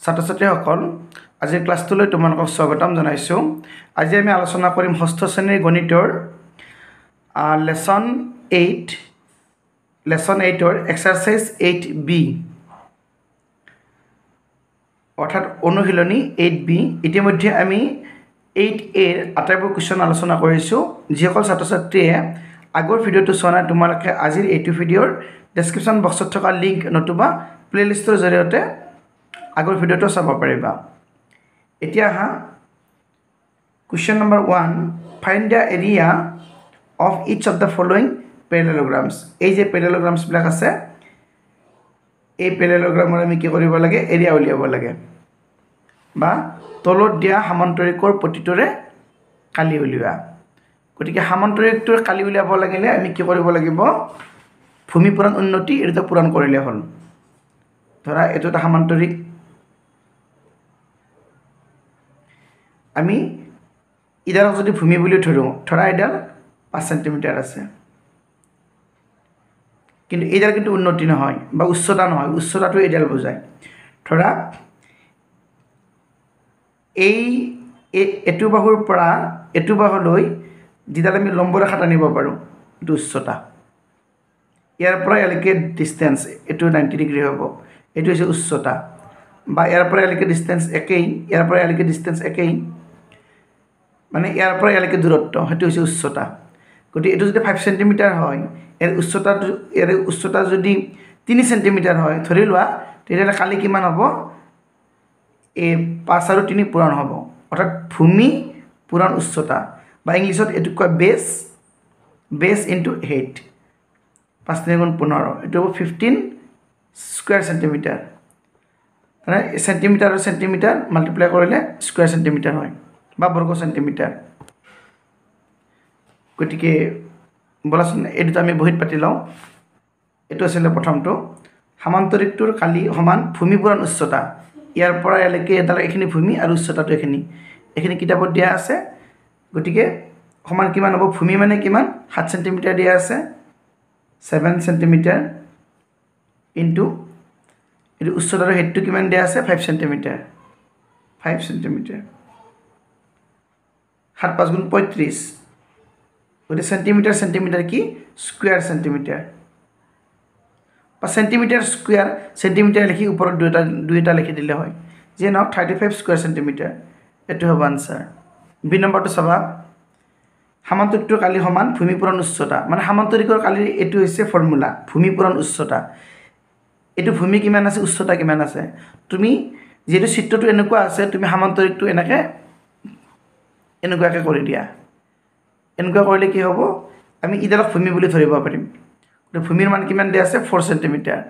ছাত্ৰ-ছাত্ৰীসকল আজিৰ ক্লাছটোলৈ তোমালোকক স্বাগতম জনাইছোঁ। আজি আমি আলোচনা কৰিম ষষ্ঠ শ্ৰেণীৰ গণিতৰ লেসন 8ৰ এক্সাৰসাইজ 8B অৰ্থাৎ অনুশীলনী 8B। ইতিমধ্যে আমি 8Aৰ আটাইবোৰ কুৱেশ্যন আলোচনা কৰিছোঁ। যিসকল ছাত্ৰ-ছাত্ৰীয়ে আগৰ ভিডিঅ'টো চোৱা নাই তোমালোকে আজিৰ এইটো ভিডিঅ'ৰ ডেছক্ৰিপশ্যন বক্সত থকা লিংক নতুবা প্লেলিষ্টৰ জৰিয়তে আগৰ ভিডিঅ'টো চাব পাৰিবা। এতিয়া আহা কুৱেশ্যন নম্বৰ 1, find the area of each of the following parallelograms. এই যে পেৰেলেলোগ্ৰামছবিলাক আছে, এই পেৰেলেলোগ্ৰামৰ আমি কি কৰিব লাগে? এৰিয়া উলিয়াব লাগে, বা তলত দিয়া সামান্তৰিকৰ প্ৰতিটোৰে কালি উলিওৱা। গতিকে সামান্তৰিকটোৰ কালি উলিয়াব লাগিলে আমি কি কৰিব লাগিব? ভূমি পূৰণ উন্নতি এইটো পূৰণ কৰিলে হ'ল। ধৰা এইটো এটা সামান্তৰিক, আমি ইডালক যদি ভূমি বুলি ধৰোঁ, ধৰা এডাল 5 সেণ্টিমিটাৰ আছে, কিন্তু এইডাল কিন্তু উন্নতি নহয় বা উচ্চতা নহয়, উচ্চতাটো এইডাল বুজায়। ধৰা এইটো বাহুৰ পৰা এইটো বাহুলৈ যিডাল আমি লম্ব ৰেখা টানিব পাৰোঁ, এইটো উচ্চতা। ইয়াৰ পৰা ইয়ালৈকে ডিষ্টেঞ্চ এইটো 90 ডিগ্ৰী হ'ব, এইটো হৈছে উচ্চতা। বা ইয়াৰ পৰা ইয়ালৈকে ডিষ্টেঞ্চ একেই, ইয়াৰ পৰা ইয়ালৈকে ডিষ্টেঞ্চ একেই, মানে ইয়াৰ পৰা ইয়ালৈকে দূৰত্ব, সেইটো হৈছে উচ্চতা। গতিকে এইটো যদি 5 সেণ্টিমিটাৰ হয়, ইয়াৰ উচ্চতা যদি 3 সেণ্টিমিটাৰ হয় ধৰি লোৱা, তেতিয়াহ'লে কালি কিমান হ'ব? এই 5 আৰু 3 পূৰণ হ'ব, অৰ্থাৎ ভূমি পূৰণ উচ্চতা, বা ইংলিছত এইটোক কয় বেছ ইনটু হাইট। 5 × 15, এইটো হ'ব 15 স্কুৱেৰ চেণ্টিমিটাৰ। মানে চেণ্টিমিটাৰ আৰু চেণ্টিমিটাৰ মাল্টিপ্লাই কৰিলে স্কুৱেৰ চেণ্টিমিটাৰ হয়, বা বৰ্গ চেণ্টিমিটাৰ। গতিকে ব'লাচোন এইটো আমি বহীত পাতি লওঁ। এইটো আছিলে প্ৰথমটো, সামান্তৰিকটোৰ কালি সমান ভূমি পূৰণ উচ্চতা। ইয়াৰ পৰা ইয়ালৈকে এডাল এইখিনি ভূমি আৰু উচ্চতাটো এইখিনি কিতাপত দিয়া আছে। গতিকে সমান কিমান হ'ব? ভূমি মানে কিমান? 7 সেণ্টিমিটাৰ দিয়া আছে, 7 সেণ্টিমিটাৰ ইনটু এইটো উচ্চতাৰ হেডটো কিমান দিয়া আছে? 5 সেণ্টিমিটাৰ, 5 সেণ্টিমিটাৰ। 7 × 5 = 35। গতিকে চেণ্টিমিটাৰ কি? স্কুৱেৰ চেণ্টিমিটাৰ, বা চেণ্টিমিটাৰ স্কুৱেৰ চেণ্টিমিটাৰ লিখি ওপৰত দুইটা লিখি দিলে হয়। যিয়ে নহওক 35 স্কুৱেৰ চেণ্টিমিটাৰ, এইটো হ'ব আনচাৰ। বি নম্বৰটো চাবা, সামান্তৰিকটোৰ কালি সমান ভূমি পূৰণ উচ্চতা। মানে সামান্তৰিকৰ কালিৰ এইটো হৈছে ফৰ্মুলা, ভূমি পূৰণ উচ্চতা। এইটো ভূমি কিমান আছে, উচ্চতা কিমান আছে। তুমি যিহেতু চিত্ৰটো এনেকুৱা আছে, তুমি সামান্তৰিকটো এনেকুৱাকৈ কৰি দিয়া। এনেকুৱা কৰিলে কি হ'ব? আমি ইডালক ভূমি বুলি ধৰিব পাৰিম। ভূমিৰ মান কিমান দিয়া আছে? 4 সেণ্টিমিটাৰ,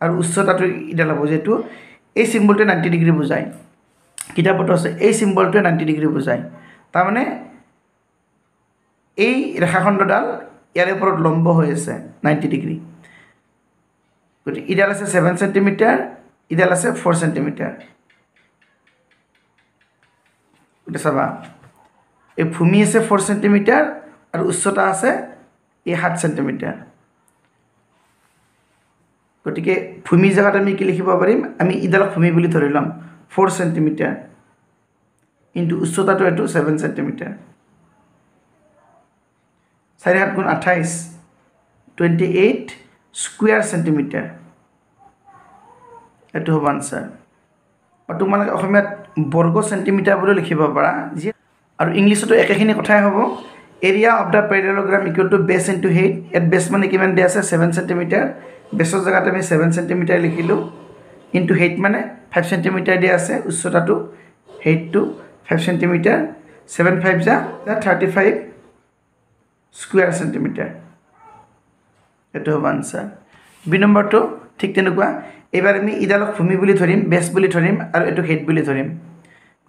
আৰু উচ্চতাটো ইডাল হ'ব, যিহেতু এই চিম্বলটোৱে 90 ডিগ্ৰী বুজায়। কিতাপতো আছে এই চিম্বলটোৱে 90 ডিগ্ৰী বুজায়। তাৰমানে এই ৰেখাখণ্ডডাল ইয়াৰ ওপৰত লম্ব হৈ আছে 90 ডিগ্ৰী। গতিকে ইডাল আছে 7 সেণ্টিমিটাৰ, ইডাল আছে 4 সেণ্টিমিটাৰ। গতিকে চাবা, এই ভূমি আছে 4 সেণ্টিমিটাৰ আৰু উচ্চতা আছে এই 7 সেণ্টিমিটাৰ। গতিকে ভূমি জেগাত আমি কি লিখিব পাৰিম? আমি ইডালক ভূমি বুলি ধৰি ল'ম, 4 সেণ্টিমিটাৰ ইনটু উচ্চতাটো এইটো 7 সেণ্টিমিটাৰ। 4 × 7 = 28, 28 স্কুৱেৰ চেণ্টিমিটাৰ, এইটো হ'ব আনচাৰ। আৰু তোমালোকে অসমীয়াত বৰ্গ চেণ্টিমিটাৰ বুলি লিখিব পাৰা, আৰু ইংলিছতো একেখিনি কথাই হ'ব। Area of the parallelogram equal to base into height. ইয়াত বেছ মানে কিমান দিয়া আছে? 7 সেণ্টিমিটাৰ। বেছৰ জেগাত আমি 7 সেণ্টিমিটাৰ লিখিলোঁ, ইনটু হাইট মানে 5 সেণ্টিমিটাৰ দিয়া আছে, উচ্চতাটো হাইটটো 5 সেণ্টিমিটাৰ। 7 × 5 = 35 স্কুৱেৰ চেণ্টিমিটাৰ, এইটো হ'ব আনচাৰ। বি নম্বৰটো ঠিক তেনেকুৱা। এইবাৰ আমি ইডালক ভূমি বুলি ধৰিম, বেছ বুলি ধৰিম, আৰু এইটো হাইট বুলি ধৰিম।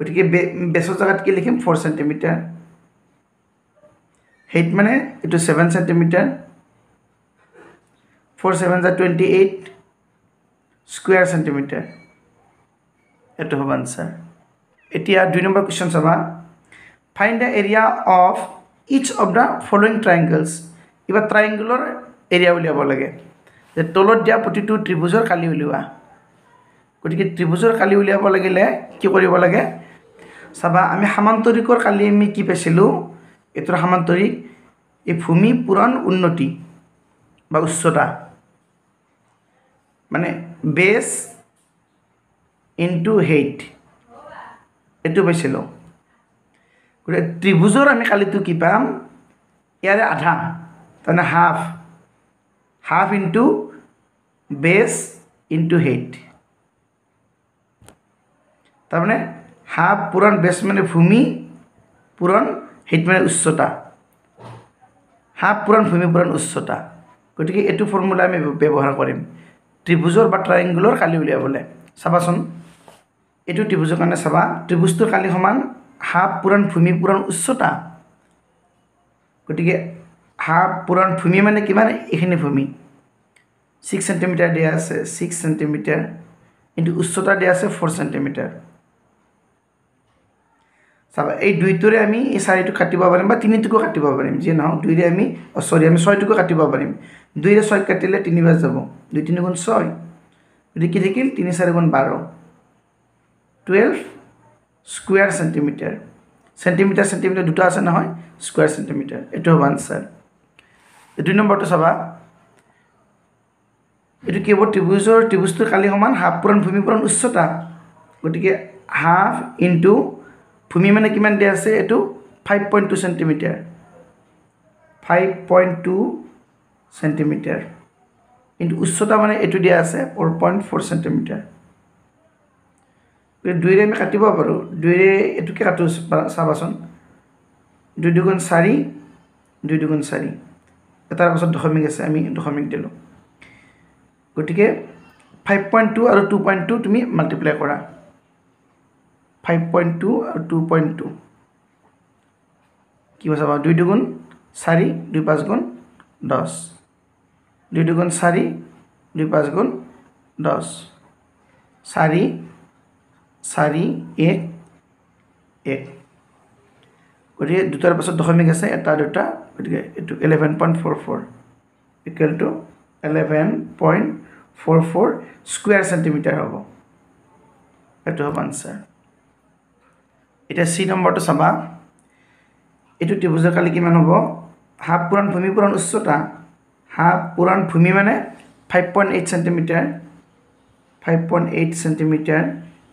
গতিকে বেছৰ জেগাত কি লিখিম? 4 সেণ্টিমিটাৰ। হাইট মানে এইটো 7 সেণ্টিমিটাৰ, 4 × 7 = 28 স্কুৱেৰ চেণ্টিমিটাৰ, এইটো হ'ব আনচাৰ। এতিয়া 2 নম্বৰ কুৱেশ্যন চাবা, find the area of each of the following triangles. কিবা ট্ৰাইংগলৰ এৰিয়া উলিয়াব লাগে। যে তলত দিয়া প্ৰতিটো ত্ৰিভুজৰ কালি উলিওৱা। গতিকে ত্ৰিভুজৰ কালি উলিয়াব লাগিলে কি কৰিব লাগে চাবা আমি সামান্তৰিকৰ কালি আমি কি পাইছিলোঁ এটোৰ সামান্তৰিক এই ভূমি পূৰণ উন্নতি বা উচ্চতা মানে বেছ ইনটু হেইট এটো পাইছিলোঁ গতিকে ত্ৰিভুজৰ আমি কালিটো কি পাম ইয়াৰে আধা তাৰমানে half into base into height তাৰমানে হাফ পূৰণ বেছ মানে ভূমি পূৰণ হেইট মানে উচ্চতা হাফ পূৰণ ভূমি পূৰণ উচ্চতা গতিকে এইটো ফৰ্মুলা আমি ব্যৱহাৰ কৰিম ত্ৰিভুজৰ বা ট্ৰায়াঙ্গলৰ কালি উলিয়াবলৈ চাবাচোন এইটো ত্ৰিভুজৰ কাৰণে চাবা ত্ৰিভুজটোৰ কালি সমান হাফ পূৰণ ভূমি পূৰণ উচ্চতা গতিকে হাফ পূৰণ ভূমি মানে কিমান এইখিনি ভূমি 6 সেন্টিমিটাৰ দিয়া আছে 6 সেন্টিমিটাৰ ইনটু উচ্চতা দিয়া আছে 4 সেন্টিমিটাৰ চাবা এই দুইটোৰে আমি এই চাৰিটো কাটিব পাৰিম বা তিনিটোকো কাটিব পাৰিম যে নহওক দুইৰে আমি আমি ছয়টোকো কাটিব পাৰিম দুইৰে 6 কাটিলে 3 বাৰ যাব 2 3 গুণ 6 গতিকে কি থাকিল 3 4 গুণ 12 12 স্কয়াৰ সেন্টিমিটাৰ সেন্টিমিটাৰ দুটা আছে নহয় স্কয়াৰ সেন্টিমিটাৰ এটো হ'ব আনসাৰ এই দুই নম্বৰটো চাবা এটো কি হ'ব ত্ৰিভুজটোৰ কালি সমান হাফ পূৰণ ভূমি পূৰণ উচ্চতা গতিকে হাফ ইনটু ভূমি মানে কিমান দিয়া আছে এটো 5.2 সেন্টিমিটাৰ 5.2 সেন্টিমিটাৰ ইনটু উচ্চতা মানে এটো দিয়া আছে 4.4 সেন্টিমিটাৰ দুইৰে আমি কাটিব পাৰো দুইৰে এটোকে কাটো চাবাচোন 2 2 4 2 2 4 এটাৰ পাছত দশমিক আছে আমি দশমিক দিলো গতিকে 5.2 আৰু 2.2 তুমি মাল্টিপ্লাই কৰা 5.2 আৰু 2.2 কি হ'ব চাবা 2 2 4 2 5 গুণ 10 2 2 4 2 5 গুণ 10 4 4 1 1 গতিকে দুটাৰ পাছত দশমিক আছে এটা দুটা গতিকে এটো 11.44 ইকুৱেল টু 11.44 স্কয়াৰ সেন্টিমিটাৰ হ'ব এটো হ'ব আনসাৰ এটা সি নম্বৰটো চাবা এটো ত্ৰিভুজৰ কালি কিমান হ'ব হাফ পূৰণ ভূমি পূৰণ উচ্চতা হাফ পূৰণ ভূমি মানে 5.8 সেন্টিমিটাৰ 5.8 সেন্টিমিটাৰ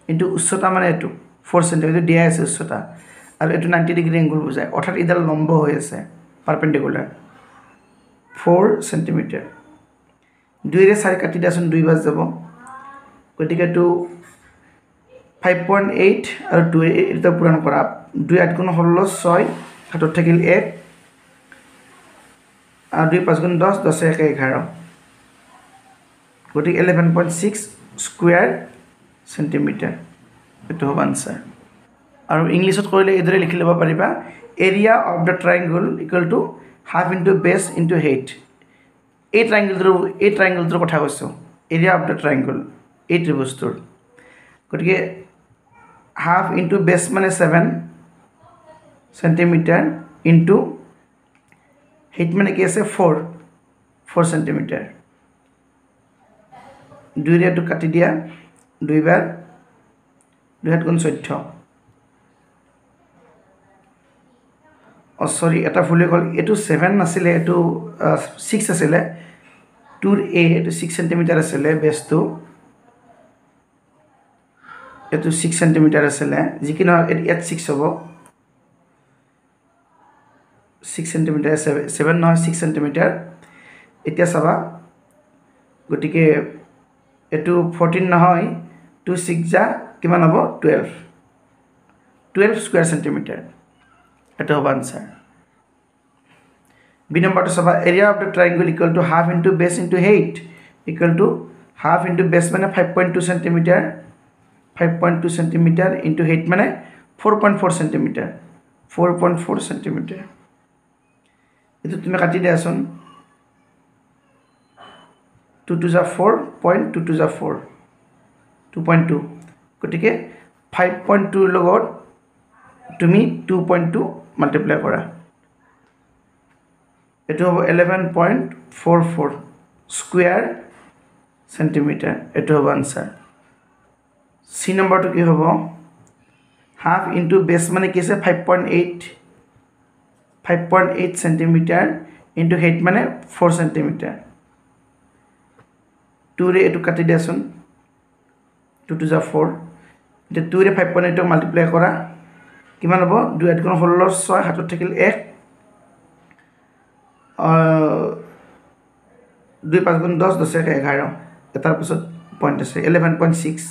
ইনটু উচ্চতা মানে এটো 4 সেন্টিমিটাৰ দিয়া আছে উচ্চতা আৰু এটো 90 ডিগ্ৰী এংগল বুজায় অৰ্থাৎ ইডাল লম্ব হৈ আছে পাৰপেন্ডিকুলাৰ 4 সেন্টিমিটাৰ দুইৰে 4 কাটি দিয়াচোন 2 বাৰ যাব গতিকে এটো 5.8 আৰু 2 এটা পূৰণ কৰা 2 8 গুণ 16 6 হাতত থাকিল 1 আৰু 2 5 গুণ 10 10 1 11 গতিকে 11.6 স্কয়াৰ সেন্টিমিটাৰ এটো হ'ব আনসাৰ আৰু ইংলিশত কৰিলে এদৰে লিখি লব পাৰিবা area of the triangle equal to half into base into height এই ট্ৰায়াঙ্গলটোৰ কথা কৈছো এৰিয়া অফ দা ট্ৰায়াঙ্গল এই ত্ৰিভুজটোৰ গতিকে হাফ ইনটু বেছ মানে 7 সেন্টিমিটাৰ ইনটু হেইট মানে কি আছে 4 সেন্টিমিটাৰ দুইৰে এটো কাটি দিয়া দুই বাৰ 2 7 গুণ 14 সৰি এটা ভুলে গল এটো 7 নাছিলে এটো 6 আছিলে 2 a এটো 6 সেন্টিমিটাৰ আছিলে বেছটো এটো 6 সেন্টিমিটাৰ আছিলে যিকিনো ইয়াত 6 হ'ব 6 সেন্টিমিটাৰ 7 নহয় 6 সেন্টিমিটাৰ এতিয়া চাবা গতিকে এটো 14 নহয় 2 6 যা কিমান হ'ব 12 স্কয়াৰ সেন্টিমিটাৰ এটো হ'ব আনসাৰ বি নম্বৰটো চাবা area of the triangle equal to half into base into height equal to half into base মানে 5.2 সেন্টিমিটাৰ 5.2 সেন্টিমিটাৰ ইনটু হেইট মানে 4.4 সেন্টিমিটাৰ 4.4 সেন্টিমিটাৰ এটো তুমি কাটি দিয়াচোন 2 2 যা 4 2 2 যা 4 2.2 গতিকে 5.2 লগত তুমি 2.2 মাল্টিপ্লাই কৰা এটো হ'ব 11.44 স্কয়াৰ সেন্টিমিটাৰ এটো হ'ব আনসাৰ সি নম্বৰটো কি হ'ব হাফ ইনটু বেছ মানে কি আছে 5.8 সেন্টিমিটাৰ ইনটু হাইট মানে 4 সেন্টিমিটাৰ 2 ৰে এটো কাটি দিয়াচোন 2 to 4 এতিয়া 2 ৰে 5.8 ক মাল্টিপ্লাই কৰা কিমান হ'ব 2 8 গুণ 16 6 হাতত থাকিল 1 2 5 গুণ 10 10 11 এটাৰ পিছত পইণ্ট আছে 11.6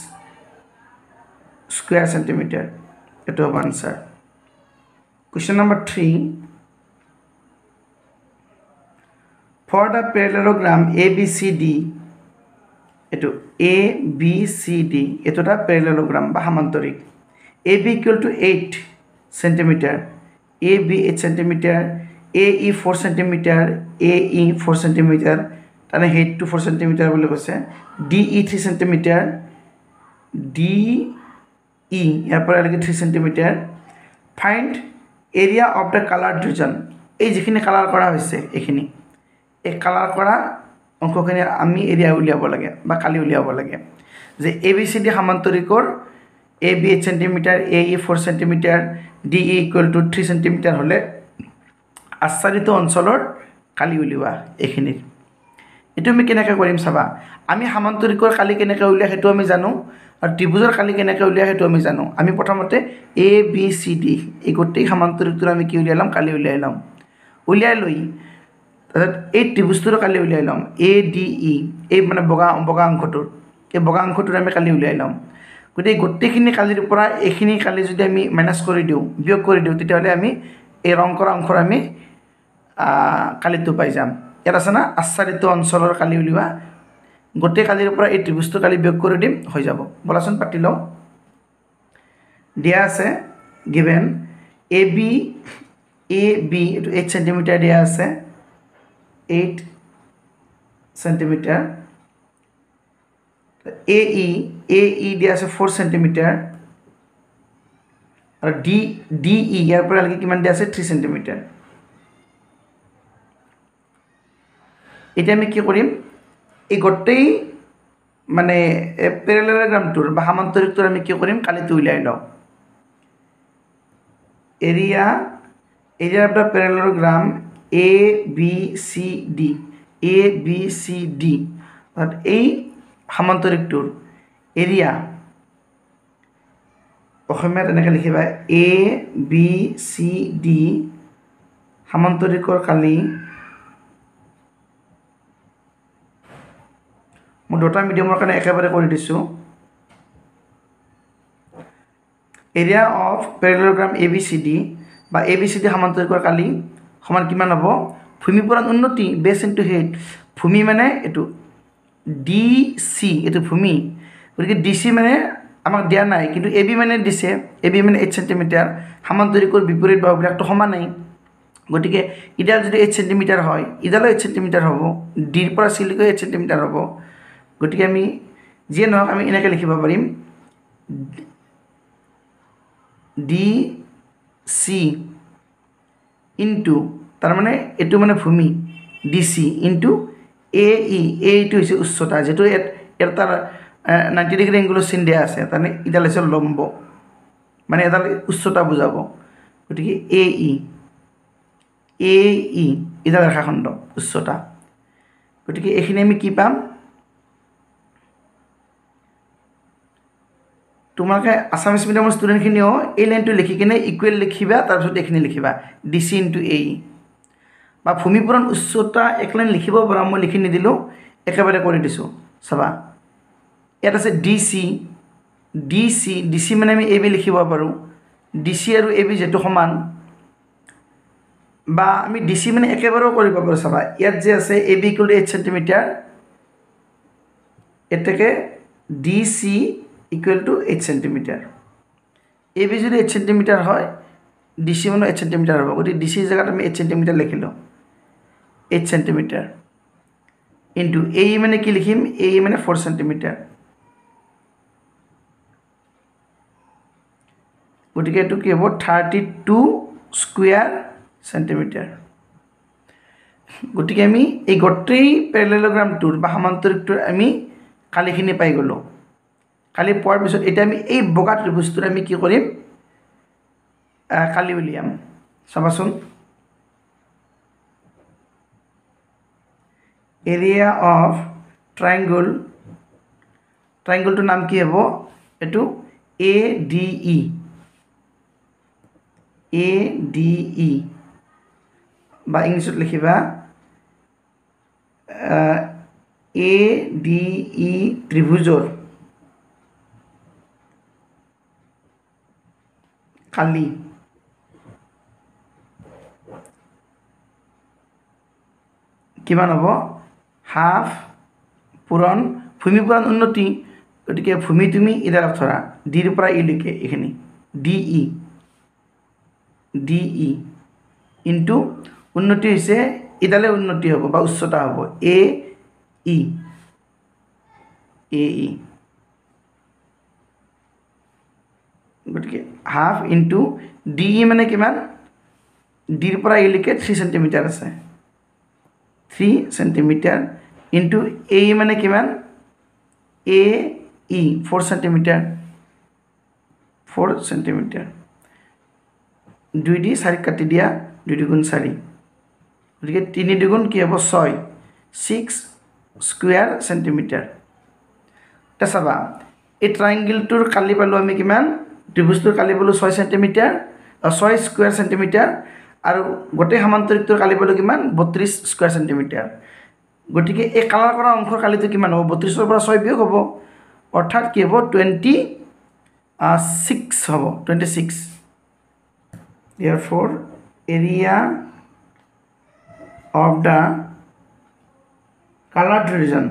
স্কয়াৰ সেন্টিমিটাৰ এটো হ'ব answer question number 3 for the parallelogram ABCD এটো ABCD এটো এটা parallelogram বা সমান্তৰিক AB equal to 8 centimeter AB 8 centimeter AE 4 centimeter AE 4 centimeter তানে height to 4 centimeter বুলি কৈছে DE 3 centimeter DE ইয়াৰ পৰা লাগি 3 centimeter find area of the colored region এই যিখিনি কালাৰ কৰা হৈছে এইখিনি এই কালাৰ কৰা অংশখিনি আমি এৰিয়া উলিয়াব লাগে বা কালি উলিয়াব লাগে যে ABCD সমান্তৰিকৰ AB 8 cm AE 4 cm DE equal to 3 cm হলে আচ্ছাদিত অঞ্চলৰ কালি উলিওৱা এইখিনি এটো আমি কেনেকৈ কৰিম চাবা আমি সমান্তৰিকৰ কালি কেনেকৈ উলিয়া হেতু আমি জানো আৰু ত্ৰিভুজৰ কালি কেনেকৈ উলিয়া হেতু আমি জানো আমি প্ৰথমতে ABCD এই গোটেই সমান্তৰিকটো আমি কি উলিয়ালাম কালি উলিয়ালাম উলিয়াই লৈ এই ত্ৰিভুজটোৰ কালি উলিয়ালাম ADE এই মানে বগা অংশটোৰ এই বগা অংশটোৰ আমি কালি উলিয়ালাম গোটেইখিনি কালিৰ পৰা এইখিনি কালি যদি আমি মাইনাস কৰি দিও বিয়োগ কৰি দিও তেতিয়াহলে আমি এই ৰং কৰা অংশৰ আমি কালিটো পাই যাম ইয়াত আছে না আচ্ছাদিত অঞ্চলৰ কালি উলিওৱা গোটেই কালিৰ পৰা এই ত্ৰিভুজটো কালি বিয়োগ কৰি দিম হৈ যাব বলাচোন পাতি লও দিয়া আছে given AB এটো 8 cm দিয়া আছে 8 cm AE দিয়া আছে 4 cm আৰু DE ইয়াৰ পৰা লাগি কিমান দিয়া আছে 3 cm এটা আমি কি কৰিম এই গোটেই মানে প্যাৰালেলোগ্ৰামটোৰ বা সমান্তৰিকটোৰ আমি কি কৰিম কালিটো উলিয়াই লও এৰিয়া অফ দা প্যাৰালেলোগ্ৰাম ABCD অৰ্থাৎ এই সমান্তৰিকটোৰ এৰিয়া অসমীয়াত এনেকৈ লিখিবা ABCD সমান্তৰিকৰ কালি মই দুটা মিডিয়ামৰ কাৰণে একেবাৰে কৰি দিছো এৰিয়া অফ প্যাৰালেলোগ্ৰাম ABCD বা ABCD সমান্তৰিকৰ কালি সমান কিমান হ'ব ভূমি পুৰাণ উন্নতি বেস ইনটু হেড ভূমি মানে এটো DC এটো ভূমি গতিকে DC মানে আমাক দিয়া নাই কিন্তু AB মানে দিছে AB মানে 8 cm সমান্তৰিকৰ বিপৰীত বাহুবিলাকটো সমান নাই গতিকে ইডাল যদি 8 cm হয় ইডাল 8 cm হ'ব D ৰ পৰা C লৈকে 8 cm হ'ব গতিকে আমি যে নহক আমি এনেকৈ লিখিব পাৰিম DC ইনটু তাৰ মানে এটো মানে ভূমি DC ইনটু AE টো হৈছে উচ্চতা যেটো এটা 90 ডিগ্ৰী এংগলৰ চিন দিয়া আছে তানে ইডাল হৈছে লম্ব মানে এডাল উচ্চতা বুজাব গতিকে AE ইডাল ৰেখাখণ্ড উচ্চতা গতিকে এখিনি আমি কি পাম তোমাকে আসামিস মিডিয়ামৰ ষ্টুডেন্টখিনিও এই লাইনটো লিখি কিনে ইকুৱেল লিখিবা তাৰ পিছত এখিনি লিখিবা DC ইনটু AE বা ভূমি পুৰাণ উচ্চতা এক লাইন লিখিব পৰা মই লিখি নিদিলো একেবাৰে কৰি দিছো চাবা ইয়াত আছে DC মানে আমি AB লিখিব পাৰো DC আৰু AB যেটো সমান বা আমি DC মানে একেবাৰে কৰিব পাৰো চাবা ইয়াত যে আছে AB = 8 cm এটাকে DC = 8 cm AB যদি 8 cm হয় DC মানে 8 cm হ'ব গতি DC জায়গাত আমি 8 cm লিখিলো 8 cm into AE মানে কি লিখিম AE মানে 4 cm গতিকে এটো কি হ'ব 32 স্কয়াৰ সেন্টিমিটাৰ গতিকে আমি এই গোটেই প্যাৰালেলোগ্ৰামটোৰ বা সমান্তৰিকটোৰ আমি কালিখিনি পাই গলো কালি পোৱাৰ পিছত এতিয়া আমি এই বগা ত্ৰিভুজটোৰ আমি কি কৰিম কালি উলিয়াম চাবাচোন এৰিয়া অফ ট্ৰাইংগলটোৰ নাম কি হ'ব এইটো ADE বা ইংলিছত লিখিবা ADE ত্ৰিভুজৰ কালি কিমান হ'ব হাফ পূৰণ ভূমি পূৰণ উন্নতি গতিকে ভূমি তুমি ইডালক ধৰা ডিৰ পৰা ইলৈকে এইখিনি DE ইনটু উন্নতি হৈছে ইডালে উন্নতি হ'ব বা উচ্চতা হ'ব AE গতিকে হাফ ইনটু DE মানে কিমান ডিৰ পৰা ইলৈকে 3 সেন্টিমিটাৰ আছে 3 সেন্টিমিটাৰ ইনটু AE মানে কিমান AE 4 সেন্টিমিটাৰ 4 সেন্টিমিটাৰ 2 দি 4 কাটি দিয়া 2 দুগুণ 4 গতিকে 3 দুগুণ কি হ'ব 6 স্কোয়াৰ সেন্টিমিটাৰ এটা চাবা এই ট্ৰাইংগলটোৰ কালি পালো আমি কিমান ত্ৰিভুজটোৰ কালি পালো 6 সেন্টিমিটাৰ 6 স্কোয়াৰ সেন্টিমিটাৰ আৰু গোটেই সমান্তৰিকটোৰ কালি পালো কিমান 32 স্কোয়াৰ সেন্টিমিটাৰ গতিকে এই কালাৰ কৰা অংশৰ কালিটো কিমান হ'ব 32 ৰ পৰা 6 বিয়োগ হ'ব অৰ্থাৎ কি হ'ব 26 হ'ব 26 therefore area of the colored region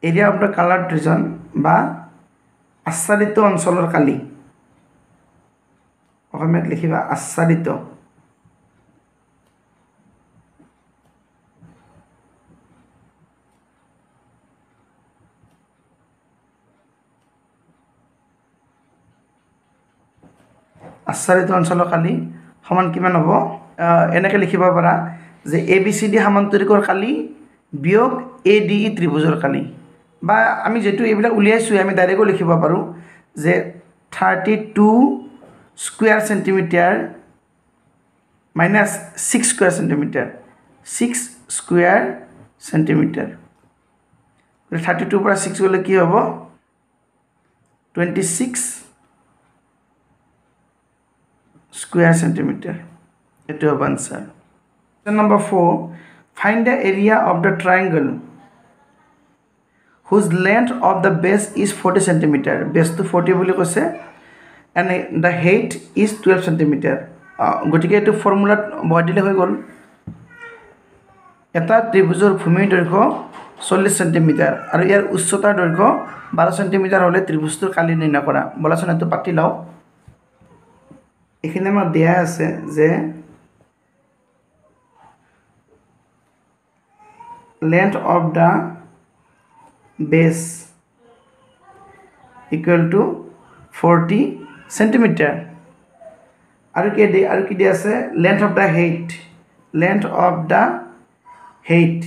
area of the colored region বা আচ্ছাদিত অঞ্চলৰ কালি অসমীয়াত লিখিবা আচ্ছাদিত অঞ্চলৰ কালি সমান কিমান হ'ব এনেকৈ লিখিব পাৰা যে ABCD সমান্তৰিকৰ কালি বিয়োগ ADE ত্ৰিভুজৰ কালি বা আমি যেটো এইবিলাক উলিয়াইছো আমি ডাইৰেক্টও লিখিব পাৰো যে 32 square centimetre -6 square centimetre 6 square centimetre 32 পৰা 6 গলে কি হ'ব 26 square centimeter. It will answer. Question number 4. Find the area of the triangle whose length of the base is 40 centimeter. Base to 40 boli koise and the height is 12 centimeter. Gotike etu formula boy dile hoy gol. Eta tribujor bhumir doirghyo 40 centimeter aru yar ucchotar doirghyo 12 centimeter hole tribujtor kali nirnay kora. Bolason etu patti lao. এখানে আমার দেয়া আছে যে length of the base equal to 40 centimeter আৰু কি দিয়া আছে length of the height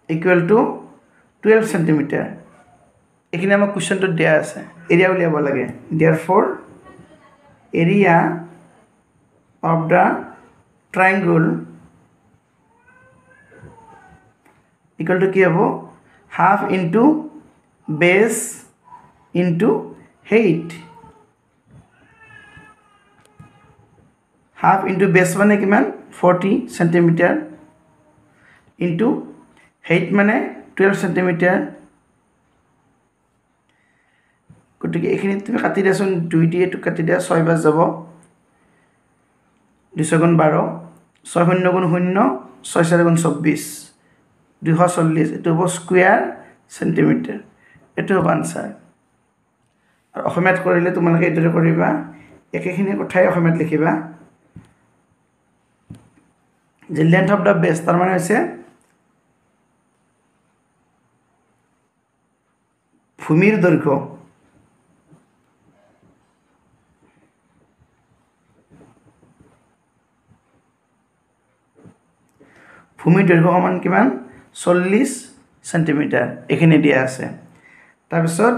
equal to 12 centimeter এখানে আমার কোশ্চেনটো দিয়া আছে এরিয়া উলিয়াব লাগে therefore area of the triangle equal to কি হ'ব half into base into height half into base মানে কিমান 40 centimeter into height মানে 12 centimeter গতিকে এখানে তুমি কাটি দিয়াছোন 2 দিয়ে এটো কাটি দিয়া 6 বাজ যাব 2 গুণ 12 6 শূন্য গুণ 0 6 4 গুণ 24 240 এটো হ'ব স্কয়ার সেন্টিমিটার এটো হ'ব আনসার আৰু অসমীয়াত কৰিলে তোমালোকে এদৰে কৰিবা একেখিনি কথাই অসমীয়াত লিখিবা যে লেন্থ অফ দা বেস তাৰ মানে হৈছে ভূমিৰ দৈৰ্ঘ্য ভূমি দৈৰ্ঘ্য সমান কিমান 40 সেন্টিমিটাৰ এখিনি দিয়া আছে তাৰপিছত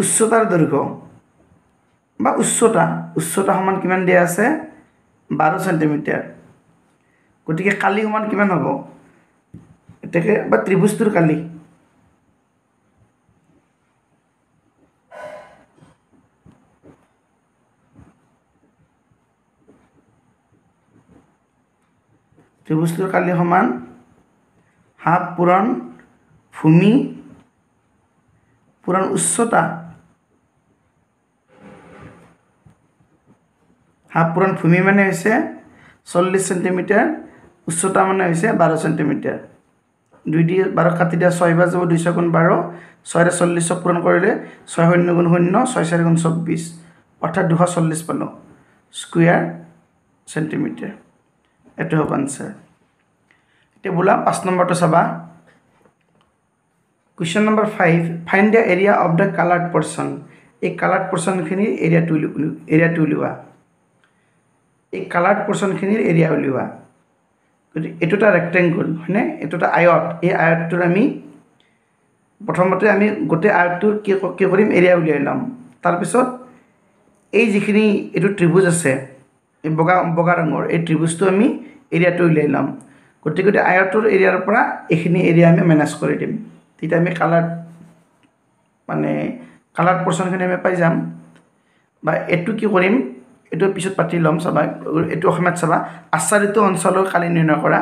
উচ্চতাৰ দৈৰ্ঘ্য বা উচ্চতা সমান কিমান দিয়া আছে 12 সেন্টিমিটাৰ গতিকে কালি সমান কিমান হ'ব এটাকে বা ত্ৰিভুজটোৰ কালি ত্ৰিভুজটোৰ কালি সমান হাফ পূৰণ ভূমি পূৰণ উচ্চতা হাফ পূৰণ ভূমি মানে হৈছে 40 সেন্টিমিটাৰ উচ্চতা মানে হৈছে 12 সেন্টিমিটাৰ 2 দিয়ে 12 কাটি দিয়া 6 বাৰ যাব 200 গুণ 12 6 ৰে 40 পূৰণ কৰিলে 6 শূন্য গুণ 0 6 4 গুণ 24 অৰ্থাৎ 240 পালো স্কয়াৰ সেন্টিমিটাৰ এটো হ'ব আনসাৰ এতিয়া বলা 5 নম্বৰটো চাবা Question number 5 find the area of the colored portion এই colored portion খিনিৰ এৰিয়াটো উলিওৱা এই colored portion খিনিৰ এৰিয়া উলিওৱা এটোটা ৰেক্টেংগল হয়নে এটোটা আয়ত এই আয়তটোৰ আমি প্ৰথমতে আমি গোটে আয়তটোৰ কি কৰিম এৰিয়া উলিয়াই লম তাৰ পিছত এই যিখিনি এটো ত্ৰিভুজ আছে এই বগা ৰঙৰ এই ত্ৰিভুজটো আমি এৰিয়াটো উলিয়াই লম গতিকে আয়তৰ এৰিয়াৰ পৰা এখিনি এৰিয়া আমি মেনেজ কৰি দিম তেতিয়া আমি কালাৰ পোৰ্শন খিনি আমি পাই যাম বা এটু কি কৰিম এটু পিছত পাতি লম সবাই এটু অসমত সবা আচ্ছাদিত অঞ্চলৰ কালি নিৰ্ণয় কৰা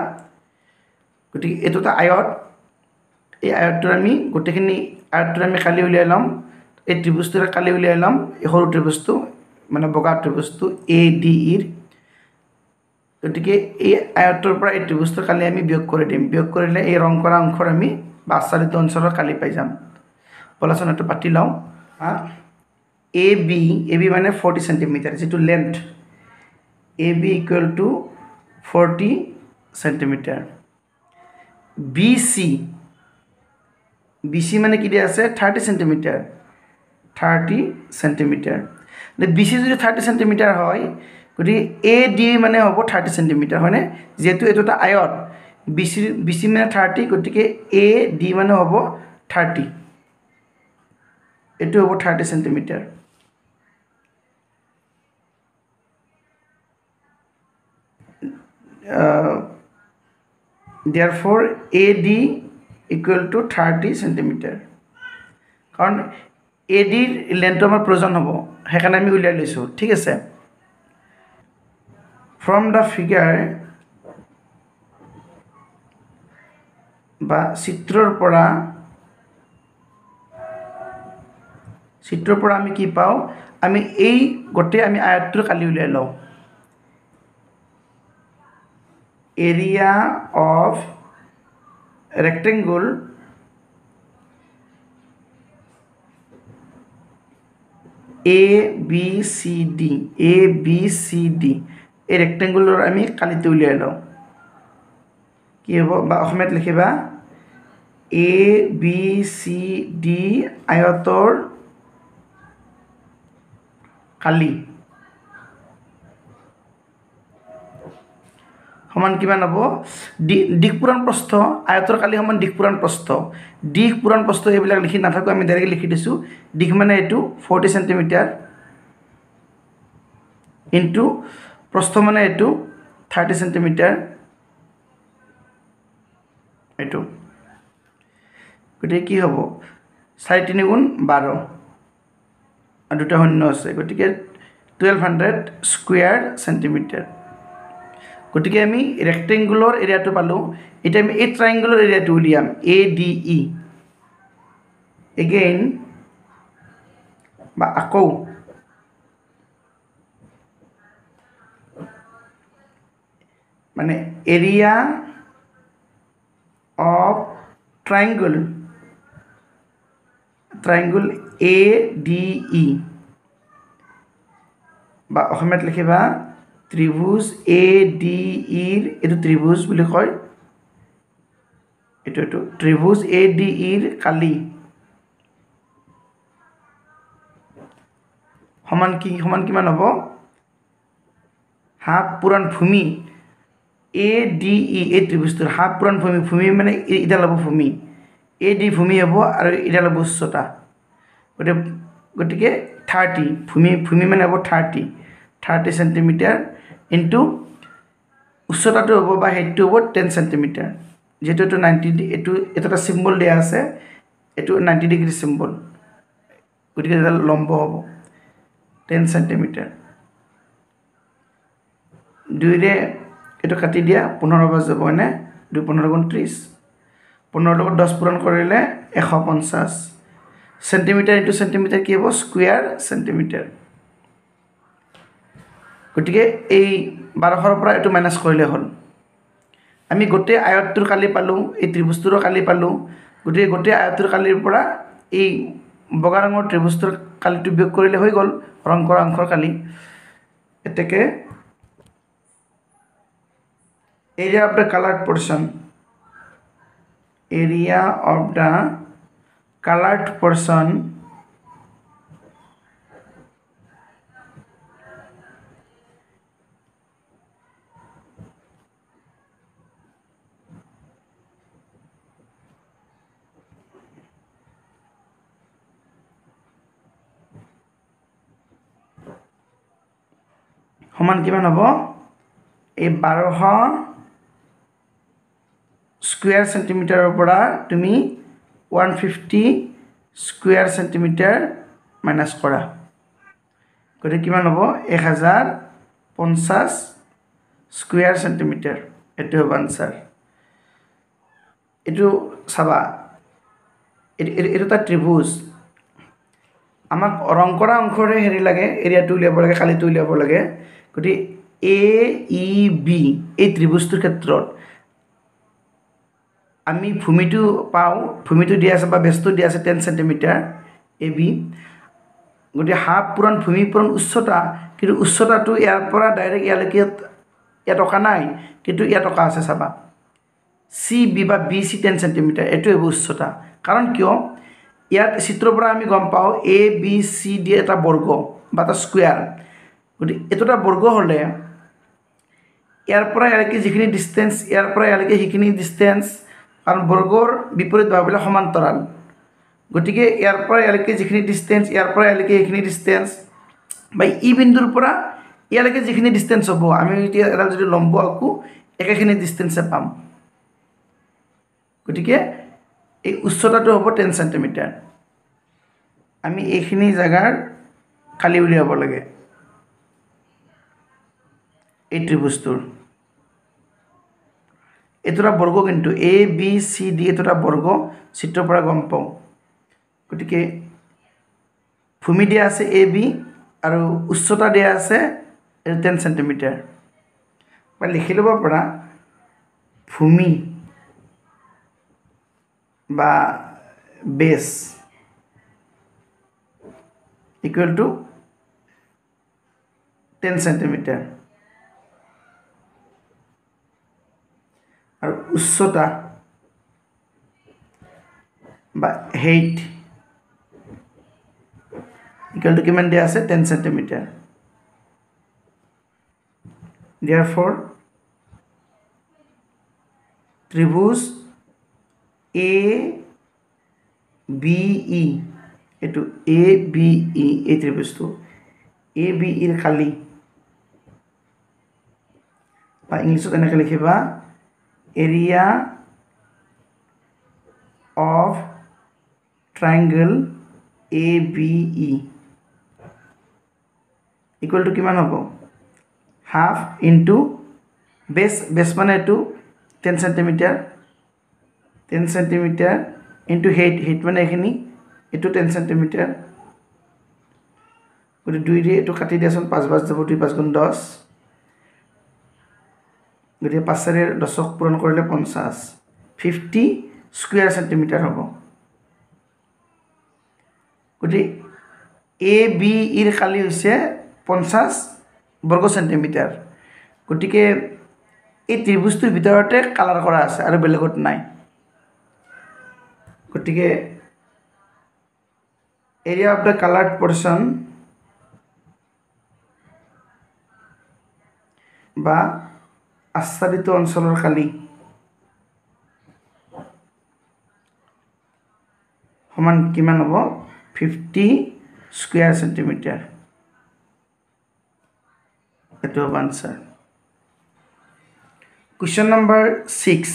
গতি এটুটা আয়ত এই আয়তটোৰ আমি গোটেখিনি আয়তটোৰ আমি কালি উলিয়াই লম এই ত্ৰিভুজটোৰ কালি উলিয়াই লম এই সৰু ত্ৰিভুজটো মানে বগা ত্ৰিভুজটো ADE এৰ গতিকে এই আয়তৰ পৰা এই ত্ৰিভুজটোৰ কালি আমি বিয়োগ কৰি দিম বিয়োগ কৰিলে এই ৰং কৰা অংশৰ আমি আচ্ছাদিত অঞ্চলৰ কালি পাই যাম বলাচোন এটো পাতি লও AB মানে 40 সেন্টিমিটার যেটো length AB equal to 40 centimetre BC মানে কি দিয়া আছে 30 সেন্টিমিটার 30 সেন্টিমিটার BC যদি 30 সেন্টিমিটার হয় গতি AD মানে হ'ব 30 সেন্টিমিটার হয়নে যেহেতু এটোটা আয়ত BC মানে 30 গতিকে AD মানে হ'ব 30 এটো হ'ব 30 centimetre therefore AD equal to 30 centimeter কারণ AD এর লেন্থ আমার প্রয়োজন হবে সেখানে আমি উলিয়াই লৈছো ঠিক আছে from the figure বা চিত্ৰৰ পৰা আমি কি পাও আমি এই গটে আমি আয়তটোৰ কালি উলিয়াই লও area of rectangle ABCD এই রেক্টেঙ্গুলার আমি কালিতে উলিয়াই লও কি হ'ব বা অসমত লিখিবা ABCD আয়তৰ কালি সমান কিমান হ'ব দিকপুৰণ প্ৰস্থ আয়তৰ কালি সমান দিকপুৰণ প্ৰস্থ এইবিলাক লিখি নাথাকো আমি ডাইৰেক্ট লিখি দিছো দিক মানে এটো 40 সেন্টিমিটাৰ ইনটু প্ৰস্থ মানে এটো 30 সেন্টিমিটার এটো গতিকে কি হ'ব 4 3 গুণ 12 আর দুটা শূন্য আছে গতিকে 1200 স্কয়ার সেন্টিমিটার গতিকে আমি রেক্টেঙ্গুলার এরিয়াটো পালো এটা আমি এই ট্রায়াঙ্গুলার এরিয়াটো উলিয়াম ADE again বা আকৌ মানে এরিয়া অফ ট্রায়াঙ্গল ADE বা অসমত লিখিবা ত্রিভুজ ADE এর এটো ত্রিভুজ বুলি কয় এটো ত্রিভুজ ADE এর কালি সমান কিমান হ'ব হাফ পূৰণ ভূমি ADE এই ত্ৰিভুজটোৰ হাফ পূৰণ ভূমি ভূমি মানে ইডাল হ'ব ভূমি AD ভূমি হ'ব আৰু ইডাল হ'ব উচ্চতা গতিকে 30 ভূমি ভূমি মানে হ'ব 30 সেন্টিমিটার ইনটু উচ্চতাটো হ'ব বা হেইটটো হ'ব 10 সেন্টিমিটার যেটো 90 এটো এটা সিম্বল দিয়া আছে এটো 90 ডিগ্ৰী সিম্বল গতিকে এটা লম্ব হ'ব 10 সেন্টিমিটাৰ দুইৰে এটো কাটি দিয়া 15 বাজ যাব এনে 2 15 গুণ 30 15 লগত 10 পূৰণ কৰিলে 150 সেন্টিমিটাৰ ইনটু সেন্টিমিটাৰ কি হ'ব স্কয়াৰ সেন্টিমিটাৰ গতিকে এই 1200 ৰ পৰা এটো মাইনাস কৰিলে হ'ল আমি গোটে আয়তটোৰ কালি পালো এই ত্ৰিভুজটোৰ কালি পালো গোটে আয়তটোৰ কালিৰ পৰা এই বগা ৰঙৰ ত্ৰিভুজটোৰ কালিটো বিয়োগ কৰিলে হৈ গ'ল ৰং কৰা অংশৰ কালি এতেকে area of the colored portion সমান কিমান হ'ব এই 1200 স্কয়ার সেন্টিমিটাৰৰ পৰা তুমি 150 স্কয়াৰ সেন্টিমিটাৰ মাইনাস কৰা গতিকে কিমান হ'ব 1050 স্কয়াৰ সেন্টিমিটাৰ এটো হ'ব আনসাৰ এটো চাবা এটো তা ত্ৰিভুজ আমাক ৰং কৰা অংশৰে হেৰি লাগে এৰিয়াটো উলিয়াব লাগে কালিটো উলিয়াব লাগে গতি AEB এই ত্ৰিভুজটোৰ ক্ষেত্ৰত আমি ভূমিটো পাও ভূমিটো দিয়া আছে বা বেসটো দিয়া আছে 10 সেন্টিমিটার AB গতি হাফ পূৰণ ভূমি পূৰণ উচ্চতা কিন্তু উচ্চতাটো ইয়াৰ পৰা ডাইৰেক্ট ইয়ালৈকে ইয়াত অকা নাই কিন্তু ইয়াত অকা আছে চাবা CB বা BC 10 সেন্টিমিটার এটো হ'ব উচ্চতা কাৰণ কিয় ইয়াত চিত্ৰৰ পৰা আমি গম পাও ABCD এটা বৰ্গ বা এটা স্কয়াৰ গতি এটোটা বৰ্গ হলে ইয়াৰ পৰা ইয়ালৈকে যিখিনি ডিসটেন্স ইয়াৰ পৰা ইয়ালৈকে হিখিনি ডিসটেন্স কাৰণ বৰ্গৰ বিপৰীত ভাগবিলাক সমান্তৰাল গতিকে ইয়াৰ পৰা ইয়ালৈকে যিখিনি ডিসটেন্স ইয়াৰ পৰা ইয়ালৈকে এইখিনি ডিসটেন্স বা ই বিন্দুৰ পৰা ইয়ালৈকে যিখিনি ডিসটেন্স হ'ব আমি এতিয়া এটা যদি লম্ব আকো একেখিনি ডিসটেন্সে পাম গতিকে এই উচ্চতাটো হ'ব 10 সেন্টিমিটার আমি এইখিনি জায়গাৰ খালি উলিয়াব লাগে এই ত্ৰিভুজটোৰ এটোটা বৰ্গ কিন্তু ABCD এটোটা বৰ্গ চিত্ৰৰ পৰা গম পাও গতিকে ভূমি দিয়া আছে AB আৰু উচ্চতা দিয়া আছে 10 সেন্টিমিটাৰ বা লিখি লব পৰা ভূমি বা বেস equal to 10 সেন্টিমিটাৰ আৰু উচ্চতা বা height equal to কিমান দিয়া আছে 10 সেন্টিমিটার therefore ত্রিভুজ ABE এটো ABE এই ত্রিভুজটো ABE এর খালি বা ইংলিশত এনেকে লিখিবা area of triangle ABE equal to কিমান হ'ব half into base মানে এটো 10 সেন্টিমিটার 10 সেন্টিমিটার into height মানে এখিনি এটো 10 সেন্টিমিটার গতি 2 দিয়ে এটো কাটি দিয়াছন 5 বাজ যাব 2 5 গুণ 10 গতি 5 ৰে 10ক পূৰণ কৰিলে 50 50 স্কয়াৰ সেন্টিমিটাৰ হ'ব গতি AB এৰ খালি হৈছে 50 বৰ্গ সেন্টিমিটাৰ গতিকে এই ত্ৰিভুজটোৰ ভিতৰতে কালাৰ কৰা আছে আৰু বেলেগত নাই গতিকে area of the colored portion বা আচ্ছাদিত অঞ্চলৰ কালি সমান কিমান হ'ব 50 স্কয়াৰ সেন্টিমিটাৰ এটো হ'ব answer Question number 6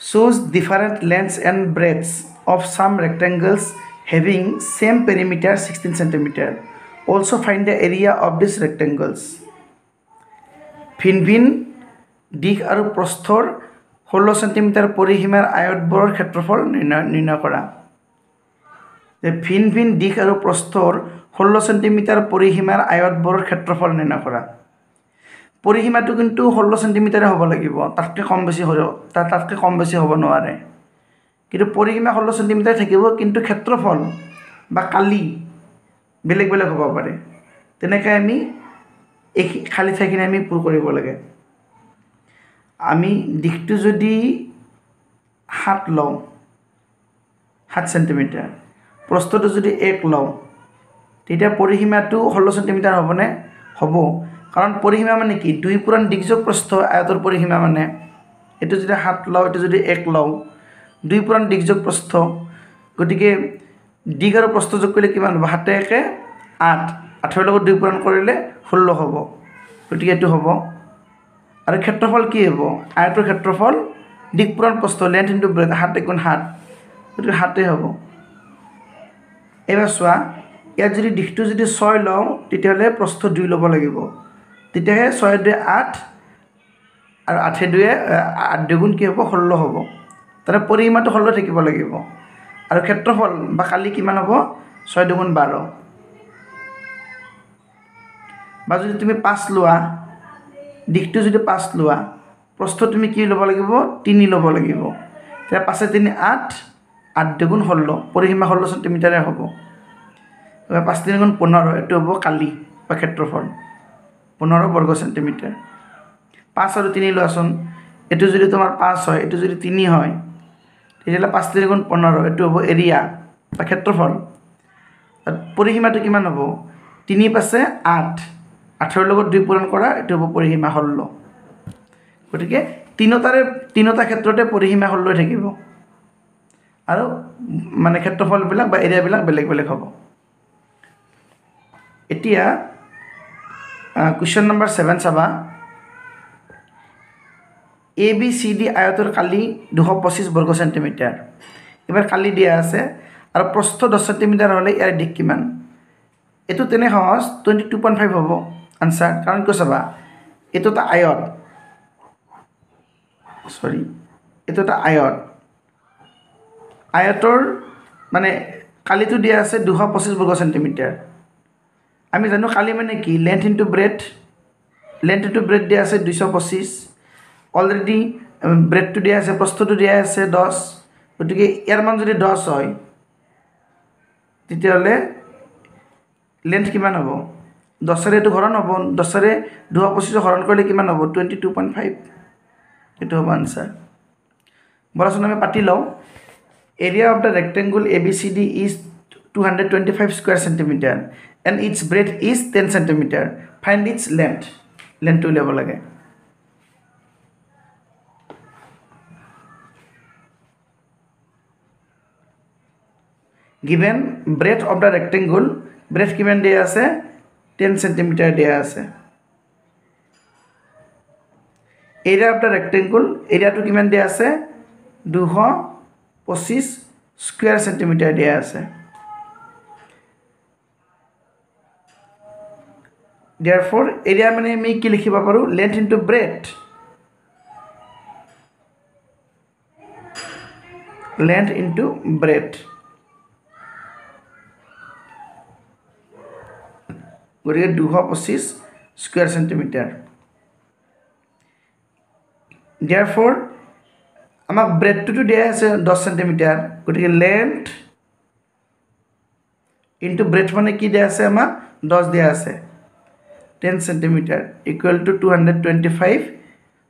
shows different lengths and breadths of some rectangles having same perimeter 16 cm. Also find the area of these rectangles. ভিন ভিন দিশ আৰু প্ৰস্থৰ 16 cm পৰিসীমাৰ আয়তবোৰৰ ক্ষেত্ৰফল নিৰ্ণয় কৰা। যে ভিন ভিন দিশ আৰু প্ৰস্থৰ 16 cm পৰিসীমাৰ আয়তবোৰৰ ক্ষেত্ৰফল নিৰ্ণয় কৰা। পৰিসীমাটো কিন্তু 16 সেন্টিমিটাৰে হ'ব লাগিব তাতকৈ কম বেছি হ'ব নোৱাৰে কিন্তু পৰিসীমা 16 সেন্টিমিটাৰ থাকিব কিন্তু ক্ষেত্ৰফল বা কালি বেলেগ বেলেগ হ'ব পাৰে তেনেকৈ আমি এই খালি ঠাইখিনি আমি পূৰ কৰিব লাগে আমি দিশটো যদি 7 লওঁ 7 সেন্টিমিটাৰ প্ৰস্থটো যদি 1 লওঁ তেতিয়া পৰিসীমাটো 16 সেন্টিমিটাৰ হ'বনে হ'ব কাৰণ পৰিসীমা মানে কি দুই পুৰাণ দিশযোগ প্ৰস্থ আয়তৰ পৰিসীমা মানে এটো যদি 7 লওঁ এটো যদি 1 লওঁ দুই পুৰাণ দিশযোগ প্ৰস্থ গতিকে দিশ আৰু প্ৰস্থ যোগ কৰিলে কিমান হ'ব 7 1 8 8 লগত দুই পুৰাণ কৰিলে 16 হ'ব গতিকে এটো হ'ব আৰু ক্ষেত্ৰফল কি হ'ব আয়তৰ ক্ষেত্ৰফল দিশ পুৰাণ প্ৰস্থ লেন্থ ইনটু ব্ৰেডথ 7 * 7 গতিকে 7 হ'ব এবাৰ চোৱা ইয়াত যদি দিশটো যদি 6 লওঁ তেতিয়াহলে প্ৰস্থ 2 ল'ব লাগিব তেতিয়াহে 6 2 8 আৰু 8 2 8 দুগুণ কি হ'ব 16 হ'ব তাৰে পৰিসীমাটো 16 থাকিব লাগিব আৰু ক্ষেত্ৰফল বা কালি কিমান হ'ব 6 দুগুণ 12 বা যদি তুমি 5 লোৱা দিশটো যদি 5 লোৱা প্ৰস্থ তুমি কি ল'ব লাগিব 3 ল'ব লাগিব তেতিয়া 5 3 8 8 দুগুণ 16 পৰিসীমা 16 সেন্টিমিটাৰে হ'ব 5 3 গুণ 15 এটো হ'ব কালি বা ক্ষেত্ৰফল 15 বৰ্গ সেন্টিমিটাৰ 5 আৰু 3 লোৱাচোন এটো যদি তোমাৰ 5 হয় এটো যদি 3 হয় তেতিয়ালে 5 3 গুণ 15 এটো হ'ব এৰিয়া বা ক্ষেত্ৰফল পৰিসীমাটো কিমান হ'ব 3 পাছে 8 8 ৰ লগত 2 পূৰণ কৰা এটো হ'ব পৰিসীমা 16 গতিকে তিনিটা ক্ষেত্ৰতে পৰিসীমা 16 থাকিব আৰু মানে ক্ষেত্ৰফল বিলাক বা এৰিয়া বিলাক বেলেগ বেলেগ হ'ব এতিয়া question number 7 চাবা ABCD আয়তৰ কালি 225 বৰ্গ সেন্টিমিটাৰ এবাৰ কালি দিয়া আছে আৰু প্ৰস্থ 10 সেন্টিমিটাৰ হলে ইয়াৰ দিশ কিমান এটো তেনে সহজ 22.5 হ'ব আনসাৰ কাৰণ কি চাবা এটো এটা আয়ত এটো এটা আয়তৰ মানে কালিটো দিয়া আছে 225 বৰ্গ সেন্টিমিটাৰ আমি জানো কালি মানে কি লেন্থ ইনটু ব্ৰেডথ দিয়া আছে 225 অলৰেডি ব্ৰেডটো দিয়া আছে প্ৰস্থটো দিয়া আছে 10 গতিকে ইয়াৰ মান যদি 10 হয় তেতিয়াহলে লেন্থ কিমান হ'ব 10 ৰে এটো হৰণ হ'ব 10 ৰে 225 হৰণ কৰিলে কিমান হ'ব 22.5 এটো হ'ব আনসাৰ বলাচোন আমি পাতি লওঁ area of the rectangle ABCD is 225 square centimeter and its breadth is 10 centimeter find its length to level lage given breadth of the rectangle breadth kiman dia ase 10 centimeter dia ase area of the rectangle area to kiman dia ase 225 square centimeter dia ase therefore area মানে আমি কি লিখিব পাৰো length into breadth গতিকে 225 square centimeter therefore আমাক breadth to দিয়া আছে 10 centimeter গতিকে length into breadth মানে কি দিয়া আছে আমাক 10 দিয়া আছে 10 centimeter equal to 225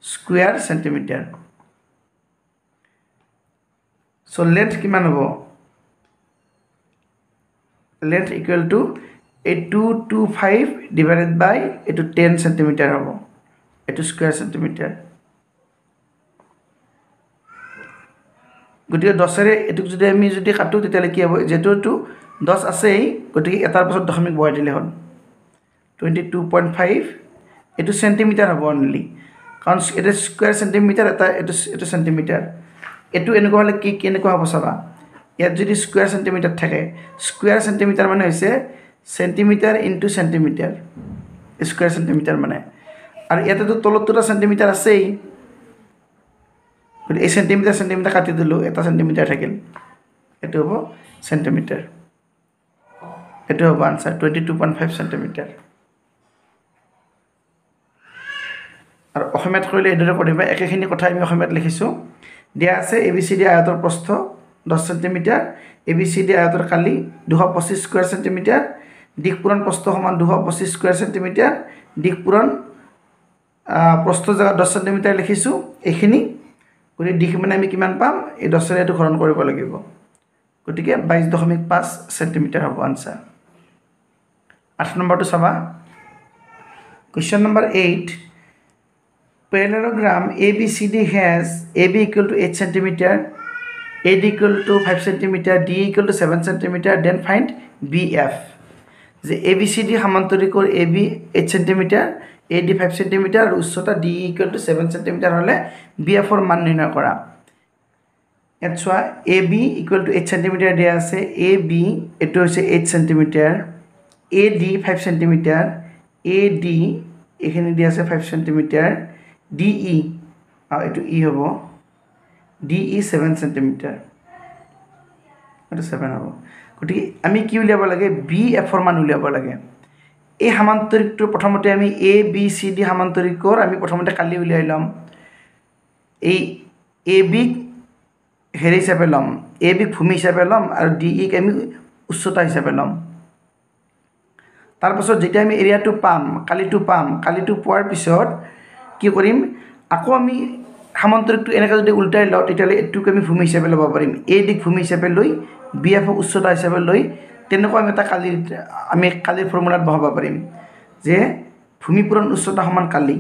square centimeter so length kiman hobo length equal to 225 divided by 10 centimeter hobo 2 square centimeter গতিকে 10ৰে এটুক যদি আমি যদি কাটো তেতিয়াহ'লে কি হ'ব যেহেতু 10 আছেই গতিকে এটাৰ পাছত দশমিক বহাই দিলে হ'ল 22.5 এইটো সেন্টিমিটাৰ হ'ব অনলি কাৰণ এটা স্কয়াৰ সেন্টিমিটাৰ এটা সেন্টিমিটাৰ এটো এনেকুৱা হলে কি কেনেকুৱা হ'ব চাবা ইয়াত যদি স্কয়াৰ সেন্টিমিটাৰ থাকে স্কয়াৰ সেন্টিমিটাৰ মানে হৈছে centimetre into centimetre square centimetre মানে আৰু ইয়াতে তো তলত দুটা সেন্টিমিটাৰ আছেই গতিকে এই সেন্টিমিটাৰ কাটি দিলো এটা সেন্টিমিটাৰ থাকিল এটো হ'ব সেন্টিমিটাৰ এটো হ'ব আনসাৰ 22.5 সেন্টিমিটাৰ আৰু অসমীয়াত কৰিলে এদৰে কৰিবা একেখিনি কথা আমি অসমীয়াত লিখিছো দিয়া আছে ABCD আয়তৰ প্ৰস্থ 10 সেন্টিমিটাৰ ABCD আয়তৰ কালি 225 স্কয়াৰ সেন্টিমিটাৰ দিকপূৰণ প্ৰস্থ সমান 225 স্কয়াৰ সেন্টিমিটাৰ দিকপূৰণ প্ৰস্থ জায়গা 10 সেন্টিমিটাৰ লিখিছো এখিনি গতি দিক মানে আমি কিমান পাম এই 10 ৰে এটো হৰণ কৰিব লাগিব গতিকে 22.5 সেন্টিমিটাৰ হ'ব আনসাৰ 8 নম্বৰটো চাবা question number 8 parallelogram ABCD has AB equal to 8 cm AD equal to 5 cm D equal to 7 cm then find BF যে ABCD সমান্তৰিকৰ AB 8 cm AD 5 cm আৰু উচ্চতা D equal to 7 cm হলে BF ৰ মান নিৰ্ণয় কৰা এতছোৱা AB equal to 8 cm দিয়া আছে AB এটো হৈছে 8 cm AD 5 cm AD এখানে দিয়া আছে 5 cm DE এটো E হ'ব DE 7 cm এটো 7 হ'ব গতিকে আমি কি উলিয়াব লাগে BF ৰ মান উলিয়াব লাগে এই সমান্তৰিকটো প্ৰথমতে আমি ABCD সমান্তৰিকৰ আমি প্ৰথমতে কালি উলিয়াই লম এই AB হেৰি হিচাপে লম AB ভূমি হিচাপে লম আৰু DE ক আমি উচ্চতা হিচাপে লম তাৰ পাছত যেতিয়া আমি এৰিয়াটো পাম কালিটো পোৱাৰ পিছত কি কৰিম আকৌ আমি সমান্তৰিকটো এনেকা যদি উল্টাই লও তেতিয়ালে এটুক আমি ভূমি হিচাপে লব পাৰিম এই দিক ভূমি হিচাপে লৈ BF উচ্চতা হিচাপে লৈ তেনেকুৱা আমি কালিৰ ফৰ্মুলাত বহাব পাৰিম যে ভূমি পূৰণ উচ্চতা সমান কালি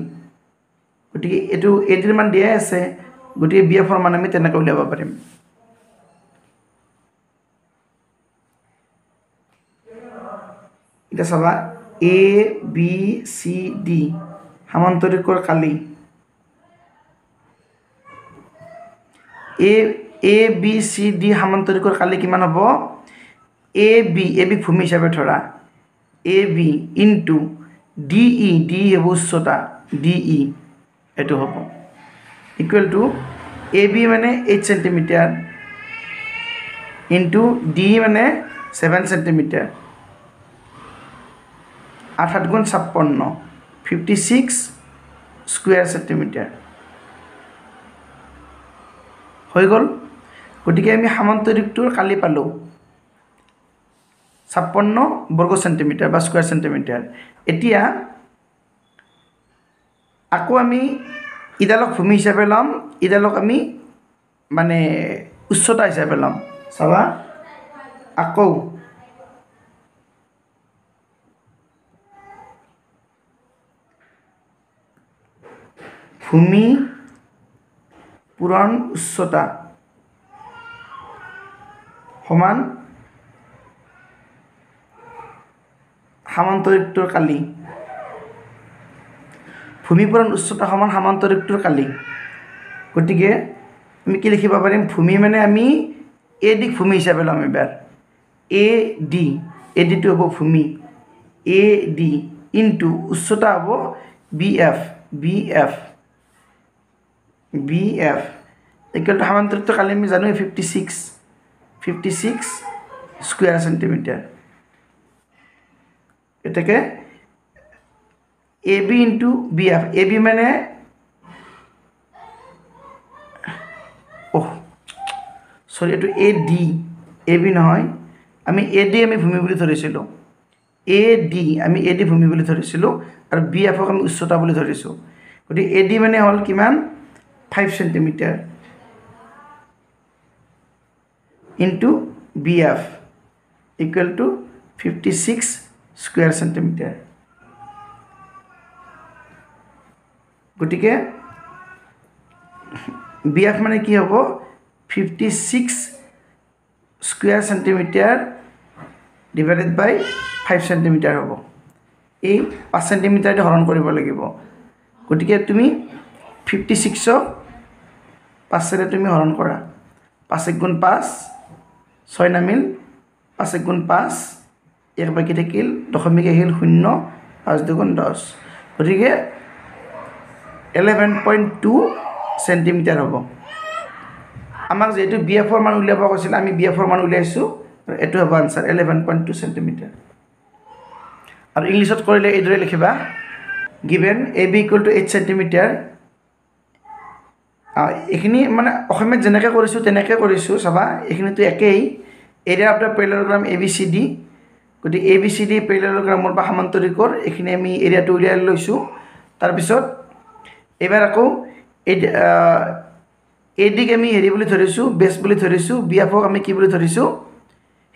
গতিকে এটো এদিৰ মান দিয়া আছে গতিকে BF ৰ মান আমি তেনেকৈ উলিয়াব পাৰিম এটা চাবা ABCD সমান্তৰিকৰ কালি ABCD সমান্তৰিকৰ কালি কিমান হ'ব AB ভূমি হিচাপে ধৰা AB into DE হ'ব উচ্চতা DE এটো হ'ব equal to AB মানে 8 cm into DE মানে 7 cm 8 গুণ 56 56 স্কয়াৰ সেন্টিমিটাৰ হৈ গল গতিকে আমি সমান্তৰিকটোৰ কালি পালো 56 বৰ্গ সেন্টিমিটাৰ বা স্কয়াৰ সেন্টিমিটাৰ এতিয়া আকৌ আমি ইডালক ভূমি হিচাপে লম ইডালক আমি মানে উচ্চতা হিচাপে লম চাবা আকৌ ভূমি পূৰণ উচ্চতা সমান সমান্তৰিকটোৰ কালি ভূমি পূৰণ উচ্চতা সমান সমান্তৰিকটোৰ কালি গতিকে আমি কি লিখিব পাৰিম ভূমি মানে আমি এ দিক ভূমি হিচাপে লম এবাৰ AD টো হ'ব ভূমি AD ইনটু উচ্চতা হ'ব BF equal to সমান্তৰিকটো কালি আমি জানো 56 স্কয়াৰ সেন্টিমিটাৰ এটাকে AB into BF AB মানে সৰি এটো AD AB নহয় আমি AD আমি ভূমি বুলি ধৰিছিলো আমি AD ভূমি বুলি ধৰিছিলো আৰু BF ক আমি উচ্চতা বুলি ধৰিছো গতি AD মানে হল কিমান 5 cm into BF equal to 56 square centimeter গটিকে BF মানে কি হ'ব 56 স্কোয়ার সেন্টিমিটার ডিভাইডেড বাই 5 সেন্টিমিটাৰ হ'ব এই 5 সেন্টিমিটাৰতে হৰণ কৰিব লাগিব গতিকে তুমি 56 5 তুমি হৰণ কৰা 5 গুণ 5 6 নামিল 5 গুণ 5 এক বাকি থাকিল দশমিক আহিল 0 5 দুগুণ 10 গতিকে 11.2 সেন্টিমিটাৰ হ'ব আমাক যেহেতু বিএফৰ মান উলিয়াব কৈছিল আমি বিএফৰ মান উলিয়াইছো এটো হ'ব আনসাৰ 11.2 সেন্টিমিটাৰ আৰু ইংলিশত কৰিলে এইদৰে লিখিবা given ab equal to 8 centimetre এখিনি মানে অসমীয়াত যেনেকৈ কৰিছো তেনেকৈ কৰিছো চাবা এখিনিটো একেই এৰিয়া অফ দা প্যাৰালেলোগ্ৰাম ABCD গতি ABCD প্যাৰালেলোগ্ৰামৰ বা সমান্তৰিকৰ এখিনি আমি এৰিয়াটো উলিয়াই লৈছো তাৰ পিছত এবাৰ আকৌ AD ক আমি হেৰি বুলি ধৰিছো বেস বুলি ধৰিছো BF ক আমি কি বুলি ধৰিছো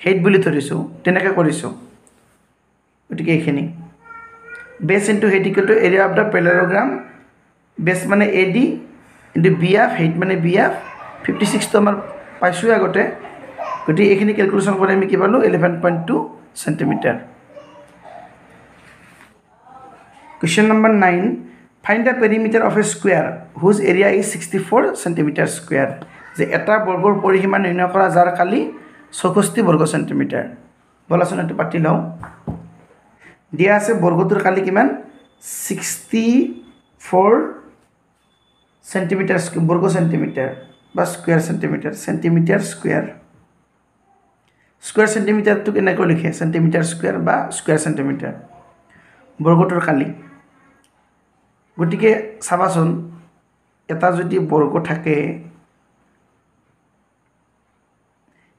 হেড বুলি ধৰিছো তেনেকৈ কৰিছো গতিকে এখিনি base into height equal to area of the parallelogram base মানে AD ইনটু BF হেড মানে BF 56 তো আমাৰ পাইছো আগতে গতি এখিনি ক্যালকুলেশন কৰি আমি কি পালো 11.2 centimetre Question number 9 Find the perimeter of a square whose area is 64 centimeter square যে এটা বৰ্গৰ পৰিসীমা নিৰ্ণয় কৰা যাৰ কালি 64 বৰ্গ সেন্টিমিটাৰ বলাচোন এটো পাতি লও দিয়া আছে বৰ্গটোৰ কালি কিমান 64 সেন্টিমিটার বর্গ সেন্টিমিটার বা square centimetre centimetre square square centimetre তো কেনেকৈ লিখে সেন্টিমিটার স্কয়ার বা স্কয়ার সেন্টিমিটার বৰ্গটোৰ কালি গতিকে চাবাচোন এটা যদি বৰ্গ থাকে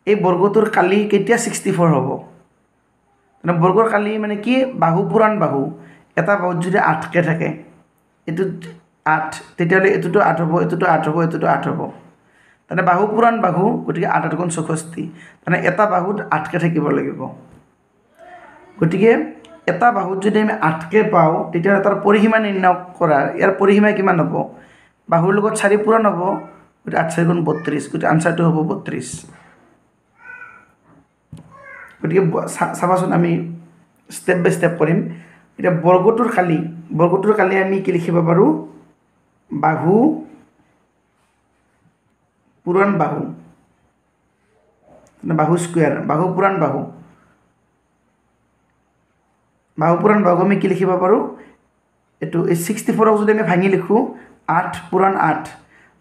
এই বৰ্গটোৰ কালি কেতিয়া 64 হ'ব মানে বৰ্গৰ কালি মানে কি বাহু পুৰাণ বাহু এটা বাহু যদি 8 কে থাকে এটো 8 তেতিয়ালে এটোটো 8 হ'ব এটোটো 8 হ'ব এটোটো 8 হ'ব মানে বাহু পুৰাণ বাহু গতিকে 8 গুণ 64 মানে এটা বাহুত 8 কে থাকিব লাগিব গতিকে এটা বাহুত যদি আমি 8 কে পাও তেতিয়া তাৰ পৰিসীমা নিৰ্ণয় কৰা ইয়াৰ পৰিসীমা কিমান হ'ব বাহুৰ লগত 4 পুৰাণ হ'ব গতিকে 8 4 গুণ 32 গতিকে আনসাৰটো হ'ব 32 গতিকে চাবাচোন আমি স্টেপ বাই স্টেপ কৰিম এটা বৰ্গটোৰ কালি আমি কি লিখিব পাৰো বাহু পুৰাণ বাহু মানে বাহু স্কয়াৰ বাহু পুৰাণ বাহু আমি কি লিখিব পাৰো এটো 64 ক যদি আমি ভাঙি লিখো 8 পুৰাণ 8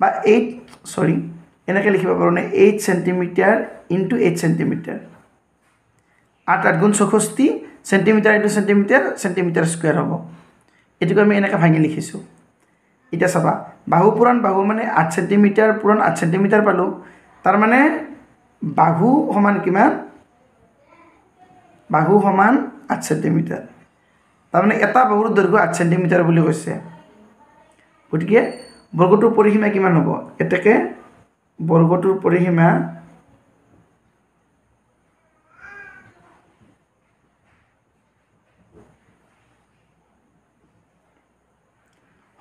বা 8 সৰি এনেকৈ লিখিব পাৰো নে 8 সেন্টিমিটাৰ ইনটু 8 সেন্টিমিটাৰ 8 গুণ 64 centimetre into centimetre centimetre square হ'ব এটুকু আমি এনেকৈ ভাঙি লিখিছো এটা চাবা বাহু পুৰাণ বাহু মানে 8 সেন্টিমিটাৰ পুৰাণ 8 সেন্টিমিটাৰ পালো তাৰ মানে বাহু সমান কিমান বাহু সমান 8 সেন্টিমিটাৰ তাৰ মানে এটা বাহুৰ দৈৰ্ঘ্য 8 সেন্টিমিটাৰ বুলি কৈছে গতিকে বৰ্গটোৰ পৰিসীমা কিমান হ'ব এটাকে বৰ্গটোৰ পৰিসীমা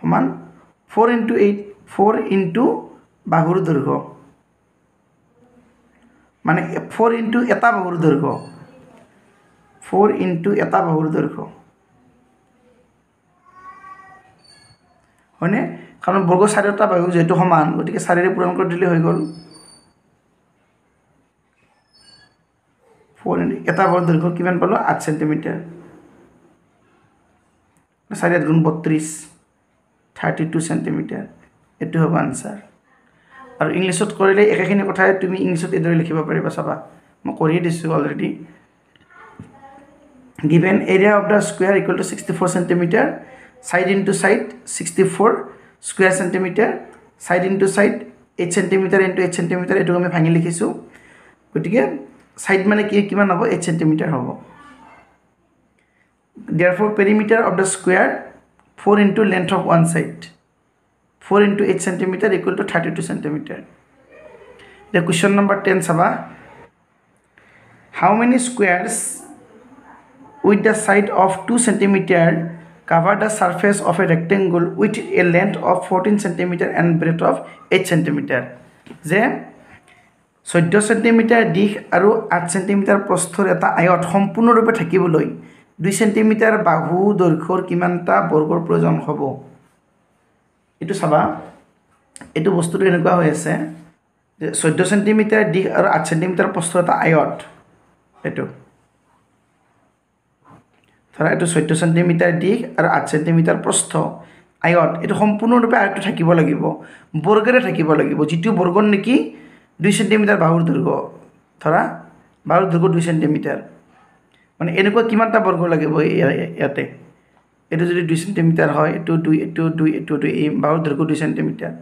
সমান 4 into 8 4 into বাহুৰ দৈৰ্ঘ্য মানে 4 into এটা বাহুৰ দৈৰ্ঘ্য 4 into এটা বাহুৰ দৈৰ্ঘ্য হয়নে কাৰণ বৰ্গ চাৰিটা বাহু যেটো সমান গতিকে চাৰিৰে পূৰণ কৰি দিলে হৈ গল 4 into এটা বাহুৰ দৈৰ্ঘ্য কিমান পালো 8 সেন্টিমিটাৰ 4 গুণ 32 32 সেন্টিমিটাৰ এটো হ'ব আনসাৰ আৰু ইংলিশত কৰিলে একাখিনি কথাই তুমি ইংলিশত এদৰে লিখিব পাৰিবা চাবা মই কৰি দিছো already given area of the square equal to 64 centimeter side into side 64 square centimeter side into side 8 centimeter into 8 centimeter এটো আমি ভাঙি লিখিছো গতিকে সাইড মানে কি কিমান হ'ব 8 centimeter হ'ব therefore perimeter of the square 4 into length of one side 4 into 8 centimeter equal to 32 centimeter the question number 10 saba how many squares with the side of 2 centimeter cover the surface of a rectangle with a length of 14 centimeter and breadth of 8 centimeter je 14 সেণ্টিমিটাৰ দিশ আৰু 8 সেণ্টিমিটাৰ প্ৰস্থৰ এটা আয়ত সম্পূৰ্ণৰূপে থাকিবলৈ 2 সেণ্টিমিটাৰ বাহু দৈৰ্ঘ্যৰ কিমানটা বৰ্গৰ প্ৰয়োজন হ'ব এইটো চাবা এইটো বস্তুটো এনেকুৱা হৈ আছে যে 14 সেণ্টিমিটাৰ দিশ আৰু 8 সেণ্টিমিটাৰ প্ৰস্থৰ এটা আয়ত এইটো ধৰা এইটো 14 সেণ্টিমিটাৰ দিশ আৰু 8 সেণ্টিমিটাৰ প্ৰস্থ আয়ত এইটো সম্পূৰ্ণৰূপে আয়তটো থাকিব লাগিব বৰ্গেৰে থাকিব লাগিব যিটো বৰ্গৰ নেকি 2 সেণ্টিমিটাৰ বাহুৰ দৈৰ্ঘ্য ধৰা বাহুৰ দৈৰ্ঘ্য 2 সেণ্টিমিটাৰ মানে এনেকুৱা কিমানটা বৰ্গ লাগিব ইয়াতে এইটো যদি 2 সেণ্টিমিটাৰ হয় এইটো 2 এইটো 2 এইটো 2 এই বাহুৰ দৈৰ্ঘ্য 2 সেণ্টিমিটাৰ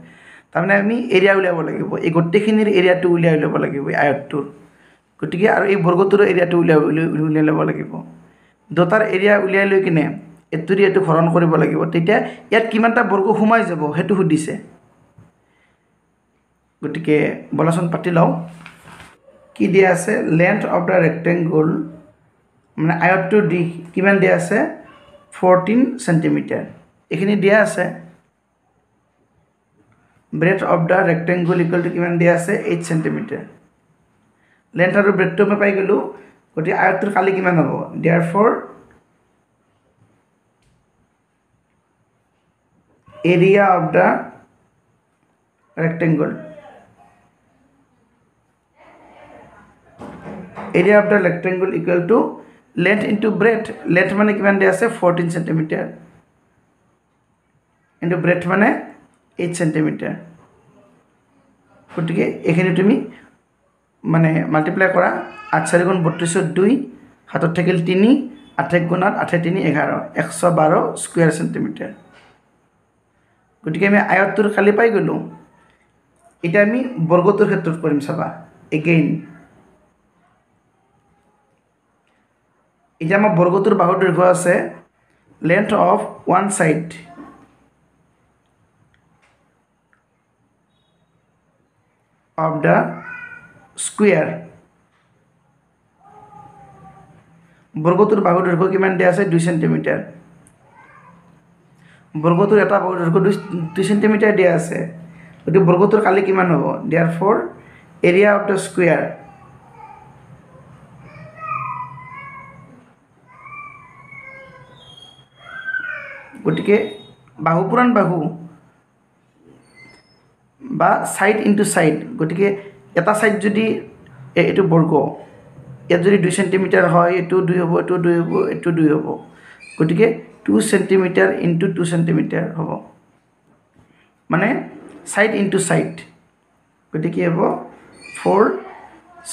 তাৰমানে আমি এৰিয়া উলিয়াব লাগিব এই গোটেইখিনিৰ এৰিয়াটো উলিয়াই ল'ব লাগিব এই আয়তটোৰ গতিকে আৰু এই বৰ্গটোৰ এৰিয়াটো উলিয়াই ল'ব লাগিব দুটাৰ এৰিয়া উলিয়াই লৈ কিনে এটোৰি এটো হৰণ কৰিব লাগিব তেতিয়া ইয়াত কিমানটা বৰ্গ সোমাই যাব হেতু সুধিছে গতিকে বলাচন পাতি লও কি দিয়া আছে লেন্থ অফ দা ৰেক্টেংগল মানে আয়তটোৰ দিশ কিমান দিয়া আছে 14 সেণ্টিমিটাৰ এখিনি দিয়া আছে breadth of the rectangle equal to কিমান দিয়া আছে 8 সেণ্টিমিটাৰ লেন্থ আৰু ব্ৰেডটো মই পাই গলো গতি আয়তটোৰ কালি কিমান হ'ব therefore area of the rectangle equal to length into breadth length মানে কিমান দিয়া আছে 14 সেণ্টিমিটাৰ into breadth মানে 8 সেণ্টিমিটাৰ গতিকে এখানে তুমি মানে মাল্টিপ্লাই কৰা 8 4 গুণ 32 2 হাতত থাকিল 3 8 গুণ 8 8 3 11 112 স্কয়াৰ সেণ্টিমিটাৰ গতিকে আমি আয়তটোৰ খালি পাই গলো এটা আমি বৰ্গটোৰ ক্ষেত্ৰত কৰিম চাবা এগেইন এটা আমাৰ বৰ্গটোৰ বাহুৰ দৈৰ্ঘ্য আছে length of one side of the square বৰ্গটোৰ বাহুৰ দৈৰ্ঘ্য কিমান দিয়া আছে 2 সেণ্টিমিটাৰ বৰ্গটোৰ এটা বাহুৰ দৈৰ্ঘ্য 2 সেণ্টিমিটাৰ দিয়া আছে গতিকে বৰ্গটোৰ কালি কিমান হ'ব therefore area of the square গতিকে বাহু পুৰাণ বাহু বা সাইড ইনটু সাইড গতিকে এটা সাইড যদি এটো বৰ্গ ইয়াত যদি 2 সেণ্টিমিটাৰ হয় এটো 2 হ'ব এটো 2 হ'ব এটো 2 হ'ব গতিকে 2 সেণ্টিমিটাৰ ইনটু 2 সেণ্টিমিটাৰ হ'ব মানে সাইড ইনটু সাইড গতিকে হ'ব 4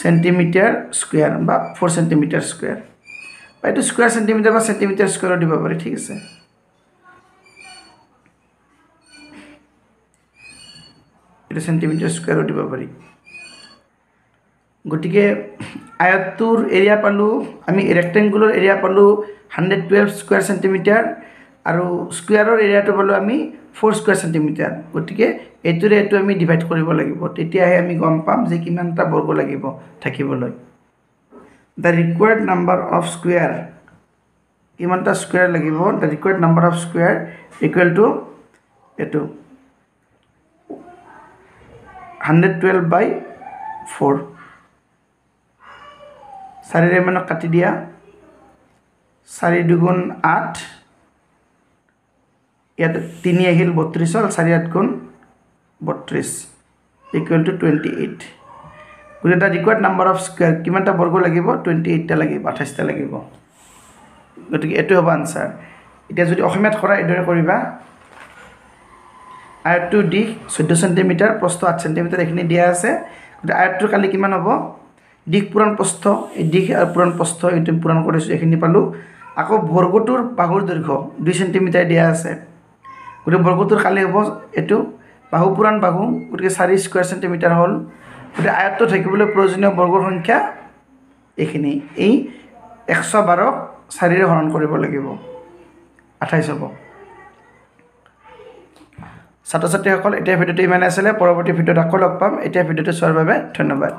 সেণ্টিমিটাৰ স্কয়াৰ বা 4 সেণ্টিমিটাৰ স্কয়াৰ বা এটো স্কয়াৰ সেণ্টিমিটাৰ বা সেণ্টিমিটাৰ স্কয়াৰ দিব পাৰি ঠিক আছে এটা সেণ্টিমিটাৰ স্কয়াৰ দিব পাৰি গতিকে আয়তটোৰ এৰিয়া পালো আমি ৰেক্টেংগুলাৰ এৰিয়া পালো 112 স্কয়াৰ সেণ্টিমিটাৰ আৰু স্কয়াৰৰ এৰিয়াটো পালো আমি 4 স্কয়াৰ সেণ্টিমিটাৰ গতিকে এটোৰে এটো আমি ডিভাইড কৰিব লাগিব তেতিয়াহে আমি গম পাম যে কিমানটা বৰ্গ লাগিব থাকিবলৈ the required number of square কিমানটা স্কয়াৰ লাগিব the required number of square equal to এটো 112 by 4 চাৰিৰে মানে কাটি দিয়া 4 দুগুণ 8 ইয়াত 3 আহিল 32 হল 4 8 গুণ 32 equal to 28 গুণটা ৰিকোয়াৰ্ড নাম্বার অফ স্কয়ার কিমানটা বর্গ লাগিব 28 টা লাগিব 28 টা লাগিব গতিকে এটো হ'ব আনসার এটা যদি অসমীয়াত কৰা এদৰে কৰিবা আয়তটো দিশ 14 সেণ্টিমিটাৰ প্ৰস্থ 8 সেণ্টিমিটাৰ এখিনি দিয়া আছে গতিকে আয়তটোৰ কালি কিমান হ'ব দিশ পুৰাণ প্ৰস্থ এই দিশ আৰু পুৰাণ প্ৰস্থ এটো পুৰাণ কৰিছো এখিনি পালো আকৌ বৰ্গটোৰ বাহুৰ দৈৰ্ঘ্য 2 সেণ্টিমিটাৰ দিয়া আছে গতিকে বৰ্গটোৰ কালি হ'ব এটো বাহু পুৰাণ বাহু গতিকে 4 স্কয়াৰ সেণ্টিমিটাৰ হ'ল গতিকে আয়তটো থাকিবলৈ প্ৰয়োজনীয় বৰ্গৰ সংখ্যা এখিনি এই 112 4 ৰে হৰণ কৰিব লাগিব 28 হ'ব ছাত্ৰ ছাত্ৰীসকল এতিয়া ভিডিওটো ইমানে আছিল পৰৱৰ্তী ভিডিওত আকৌ লগ পাম এতিয়া ভিডিওটো চোৱাৰ বাবে ধন্যবাদ